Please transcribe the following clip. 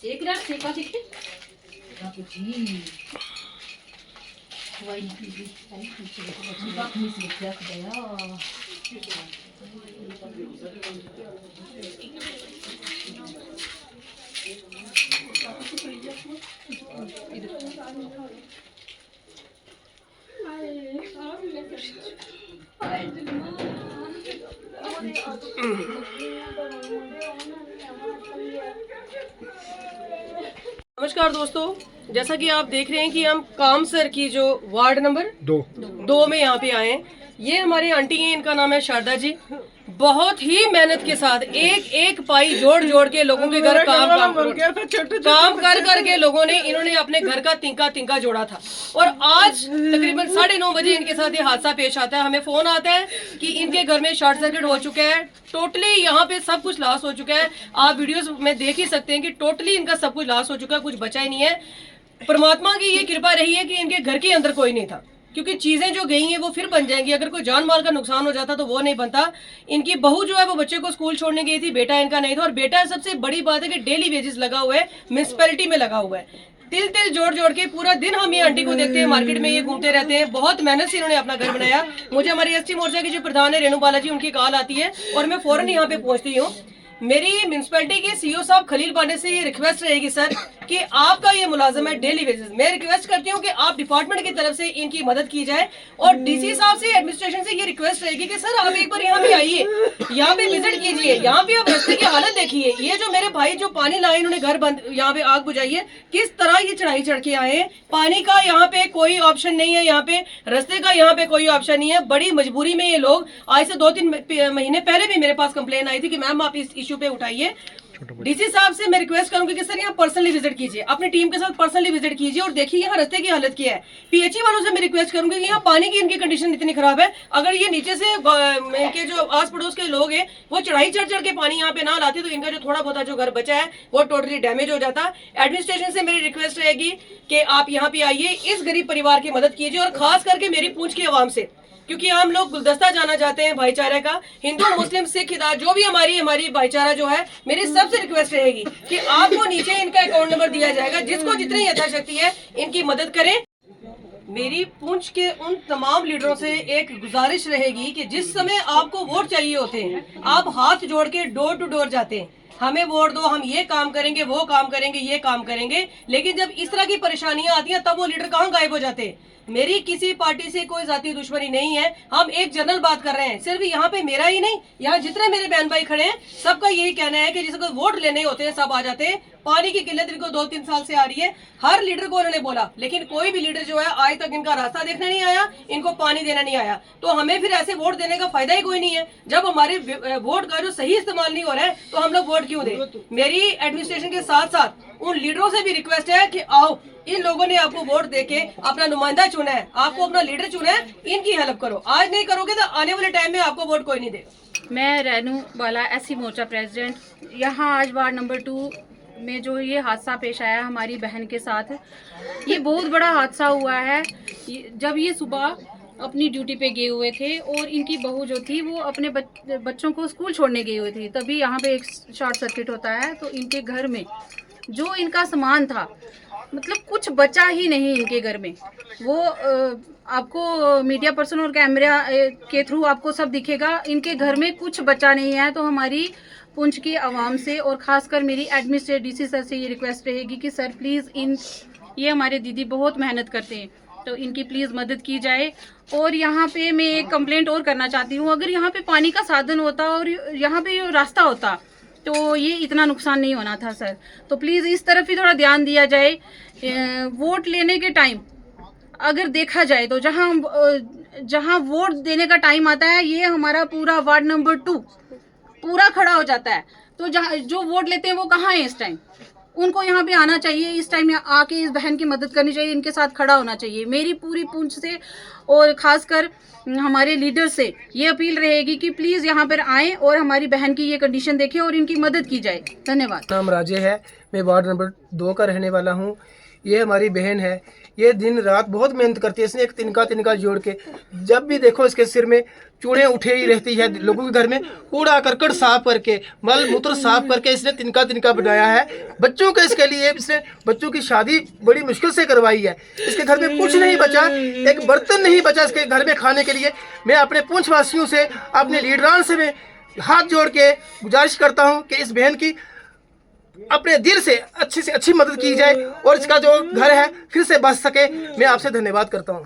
एक रात सेका दिखते जी वही नमस्कार दोस्तों, जैसा कि आप देख रहे हैं कि हम कामसर की जो वार्ड नंबर दो में यहाँ पे आए हैं। ये हमारे आंटी हैं, इनका नाम है शारदा जी। बहुत ही मेहनत के साथ एक एक पाई जोड़ जोड़ के लोगों के घर काम कर करके लोगों ने इन्होंने अपने घर का तिनका जोड़ा था। और आज तकरीबन 9:30 बजे इनके साथ ये हादसा पेश आता है। हमें फोन आता है कि इनके घर में शॉर्ट सर्किट हो चुका है, टोटली यहाँ पे सब कुछ लॉस हो चुका है। आप वीडियोस में देख ही सकते हैं कि टोटली इनका सब कुछ लॉस हो चुका है, कुछ बचा ही नहीं है। परमात्मा की ये कृपा रही है कि इनके घर के अंदर कोई नहीं था, क्योंकि चीजें जो गई हैं वो फिर बन जाएंगी। अगर कोई जान माल का नुकसान हो जाता तो वो नहीं बनता। इनकी बहू जो है वो बच्चे को स्कूल छोड़ने गई थी, बेटा इनका नहीं था। और बेटा सबसे बड़ी बात है कि डेली वेजेस लगा हुआ है, म्युनिसिपैलिटी में लगा हुआ है। तिल जोड़ जोड़ के पूरा दिन हम ये आंटी को देखते हैं, मार्केट में ये घूमते रहते हैं। बहुत मेहनत से इन्होंने अपना घर बनाया। मुझे हमारी एसटी मोर्चा की जो प्रधान है रेणु बालाजी, उनकी कॉल आती है और मैं फौरन यहाँ पे पहुंचती हूँ। मेरी म्युनिसिपैलिटी के सीईओ साहब खलील बांडे से ये रिक्वेस्ट रहेगी सर कि आपका ये मुलाजम है डेली बेसिस, मैं रिक्वेस्ट करती हूँ कि आप डिपार्टमेंट की तरफ से इनकी मदद की जाए। और डीसी साहब से, एडमिनिस्ट्रेशन से ये रिक्वेस्ट रहेगी कि सर आप एक बार यहाँ पे आइए, यहाँ पे विजिट कीजिए, यहाँ पे आप रास्ते की हालत देखिए। ये जो मेरे भाई जो पानी लाए, इन्होंने घर बंद, यहाँ पे आग बुझाई है, किस तरह ये चढ़ाई चढ़ के आए हैं। पानी का यहाँ पे कोई ऑप्शन नहीं है, यहाँ पे रास्ते का यहाँ पे कोई ऑप्शन नहीं है। बड़ी मजबूरी में ये लोग, आज से 2-3 महीने पहले भी मेरे पास कंप्लेन आई थी कि मैम आप इस इशू पे उठाइए। डीसी साहब से मैं रिक्वेस्ट करूंगी कि सर यहाँ पर्सनली विजिट कीजिए, अपनी टीम के साथ पर्सनली विजिट कीजिए और देखिए यहाँ रास्ते की हालत क्या है। पीएचई वालों से मैं रिक्वेस्ट करूंगी कि यहाँ पानी की इनकी कंडीशन इतनी खराब है, अगर ये नीचे से इनके जो आस पड़ोस के लोग हैं वो चढ़ाई चढ़ चढ़ के पानी यहाँ पे ना लाते तो इनका जो थोड़ा बहुत जो घर बचा है वो टोटली डैमेज हो जाता। एडमिनिस्ट्रेशन से मेरी रिक्वेस्ट रहेगी कि आप यहाँ पे आइए, इस गरीब परिवार की मदद कीजिए। और खास करके मेरी पूंछ की आवाम से, क्योंकि हम लोग गुलदस्ता जाना चाहते हैं भाईचारे का, हिंदू मुस्लिम सिख ईसाई जो भी हमारी भाईचारा जो है, मेरी सबसे रिक्वेस्ट रहेगी कि आपको नीचे इनका अकाउंट नंबर दिया जाएगा, जिसको जितनी यथाशक्ति है इनकी मदद करें। मेरी पूंछ के उन तमाम लीडरों से एक गुजारिश रहेगी कि जिस समय आपको वोट चाहिए होते हैं, आप हाथ जोड़ के डोर टू डोर जाते हैं, हमें वोट दो, हम ये काम करेंगे, वो काम करेंगे, ये काम करेंगे। लेकिन जब इस तरह की परेशानियां आती हैं तब वो लीडर कहाँ गायब हो जाते हैं। मेरी किसी पार्टी से कोई जाती दुश्मनी नहीं है, हम एक जनरल बात कर रहे हैं। सिर्फ यहाँ पे मेरा ही नहीं, यहाँ जितने मेरे बहन भाई खड़े हैं सबका यही कहना है कि जिसको वोट लेने होते हैं सब आ जाते हैं। पानी की किल्लत इनको 2-3 साल से आ रही है, हर लीडर को उन्होंने बोला, लेकिन कोई भी लीडर जो है आज तक इनका रास्ता देखने नहीं आया, इनको पानी देना नहीं आया। तो हमें फिर ऐसे वोट देने का फायदा ही कोई नहीं है। जब हमारे वोट का जो सही इस्तेमाल नहीं हो रहा है तो हम लोग वोट क्यों दें। मेरी एडमिनिस्ट्रेशन के साथ साथ उन लीडरों से भी रिक्वेस्ट है कि आओ, इन लोगों ने आपको वोट देके अपना नुमाइंदा चुना है, आपको अपना लीडर चुना है, इनकी हेल्प करो। आज नहीं करोगे तो आने वाले टाइम में आपको वोट कोई नहीं देगा। मैं रेणु बाला, एससी मोर्चा प्रेसिडेंट। यहाँ आज वार्ड नंबर 2 में जो ये हादसा पेश आया हमारी बहन के साथ, ये बहुत बड़ा हादसा हुआ है। जब ये सुबह अपनी ड्यूटी पे गए हुए थे और इनकी बहू जो थी वो अपने बच्चों को स्कूल छोड़ने गई हुई थी, तभी यहाँ पे एक शॉर्ट सर्किट होता है। तो इनके घर में जो इनका सामान था, मतलब कुछ बचा ही नहीं इनके घर में। वो आपको मीडिया पर्सन और कैमरा के थ्रू आपको सब दिखेगा, इनके घर में कुछ बचा नहीं है। तो हमारी पुंछ की आवाम से और ख़ासकर मेरी एडमिनिस्ट्रेटिव डीसी सर से ये रिक्वेस्ट रहेगी कि सर प्लीज़ ये हमारे दीदी बहुत मेहनत करते हैं, तो इनकी प्लीज़ मदद की जाए। और यहाँ पे मैं एक कंप्लेंट और करना चाहती हूँ, अगर यहाँ पे पानी का साधन होता और यहाँ पे रास्ता होता तो ये इतना नुकसान नहीं होना था सर। तो प्लीज़ इस तरफ भी थोड़ा ध्यान दिया जाए। वोट लेने के टाइम अगर देखा जाए तो जहाँ वोट देने का टाइम आता है, ये हमारा पूरा वार्ड नंबर 2 पूरा खड़ा हो जाता है। तो जहाँ जो वोट लेते हैं वो कहाँ है इस टाइम, उनको यहाँ पे आना चाहिए, इस टाइम आके इस बहन की मदद करनी चाहिए, इनके साथ खड़ा होना चाहिए। मेरी पूरी पूंछ से और खासकर हमारे लीडर से ये अपील रहेगी कि प्लीज़ यहाँ पर आएँ और हमारी बहन की ये कंडीशन देखें और इनकी मदद की जाए। धन्यवाद। नाम राजे है, मैं वार्ड नंबर 2 का रहने वाला हूँ। ये हमारी बहन है, ये दिन रात बहुत मेहनत करती है। इसने एक तिनका तिनका जोड़ के, जब भी देखो इसके सिर में चूड़े उठे ही रहती है। लोगों के घर में कूड़ा करकट साफ करके, मल मूत्र साफ करके इसने तिनका तिनका बनाया है। बच्चों के इसके लिए इसने बच्चों की शादी बड़ी मुश्किल से करवाई है। इसके घर में कुछ नहीं बचा, एक बर्तन नहीं बचा इसके घर में खाने के लिए। मैं अपने पुंछ वासियों से, अपने लीडरान से मैं हाथ जोड़ के गुजारिश करता हूँ कि इस बहन की अपने दिल से अच्छी मदद की जाए और इसका जो घर है फिर से बच सके। मैं आपसे धन्यवाद करता हूँ।